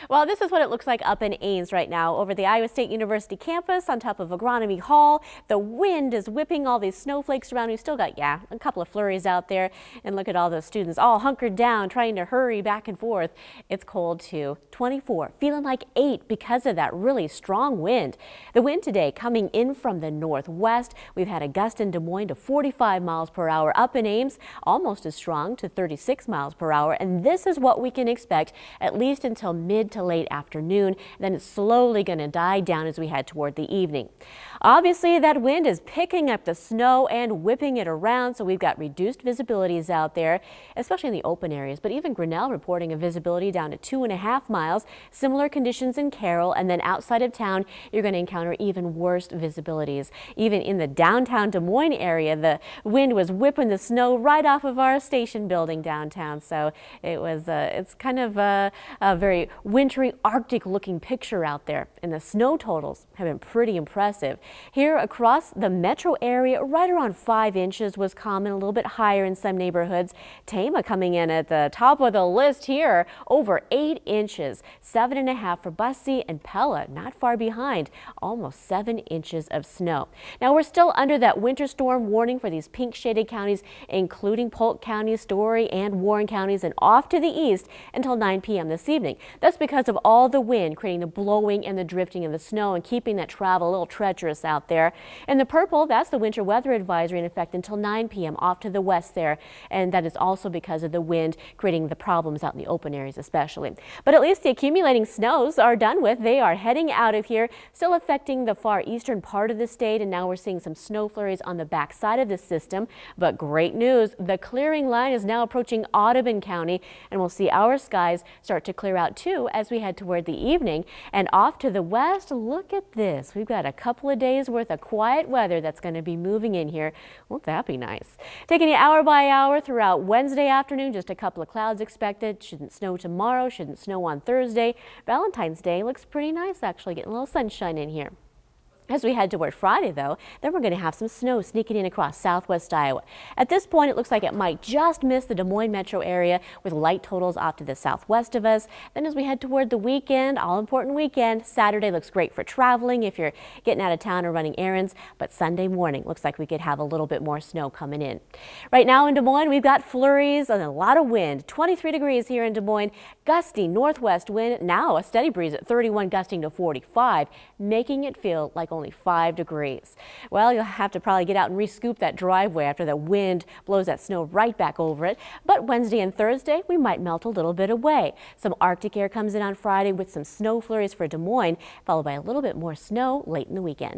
Well, this is what it looks like up in Ames right now over the Iowa State University campus on top of Agronomy Hall. The wind is whipping all these snowflakes around. We've still got, a couple of flurries out there. And look at all those students all hunkered down trying to hurry back and forth. It's cold too. 24, feeling like 8 because of that really strong wind. The wind today coming in from the northwest. We've had a gust in Des Moines to 45 miles per hour, up in Ames almost as strong to 36 miles per hour. And this is what we can expect at least until mid to late afternoon. Then it's slowly going to die down as we head toward the evening. Obviously, that wind is picking up the snow and whipping it around, so we've got reduced visibilities out there, especially in the open areas. But even Grinnell reporting a visibility down to 2.5 miles. Similar conditions in Carroll, and then outside of town, you're going to encounter even worse visibilities. Even in the downtown Des Moines area, the wind was whipping the snow right off of our station building downtown. So it's kind of a very wintry, Arctic looking picture out there. And the snow totals have been pretty impressive. Here across the metro area, right around 5 inches was common, a little bit higher in some neighborhoods. Tama coming in at the top of the list here, over 8 inches, 7.5 for Busse, and Pella not far behind, almost 7 inches of snow. Now we're still under that winter storm warning for these pink shaded counties, including Polk County, Story, and Warren counties, and off to the east until 9 p.m. this evening. That's because of all the wind creating the blowing and the drifting of the snow and keeping that travel a little treacherous out there. In the purple, that's the winter weather advisory in effect until 9 p.m. off to the west there, and that is also because of the wind creating the problems out in the open areas especially. But at least the accumulating snows are done with. They are heading out of here, still affecting the far eastern part of the state, and now we're seeing some snow flurries on the back side of the system. But great news, the clearing line is now approaching Audubon County, and we'll see our skies start to clear out too as we head toward the evening. And off to the west, look at this. We've got a couple of days worth of quiet weather that's going to be moving in here. Won't that be nice? Taking you hour by hour throughout Wednesday afternoon, just a couple of clouds expected. Shouldn't snow tomorrow, shouldn't snow on Thursday. Valentine's Day looks pretty nice actually, getting a little sunshine in here. As we head toward Friday, though, then we're going to have some snow sneaking in across southwest Iowa. At this point, it looks like it might just miss the Des Moines metro area with light totals off to the southwest of us. Then as we head toward the weekend, all-important weekend, Saturday looks great for traveling if you're getting out of town or running errands. But Sunday morning looks like we could have a little bit more snow coming in. Right now in Des Moines, we've got flurries and a lot of wind. 23 degrees here in Des Moines, gusty northwest wind, now a steady breeze at 31 gusting to 45, making it feel like only 5 degrees. Well, you'll have to probably get out and re-scoop that driveway after the wind blows that snow right back over it. But Wednesday and Thursday, we might melt a little bit away. Some Arctic air comes in on Friday with some snow flurries for Des Moines, followed by a little bit more snow late in the weekend.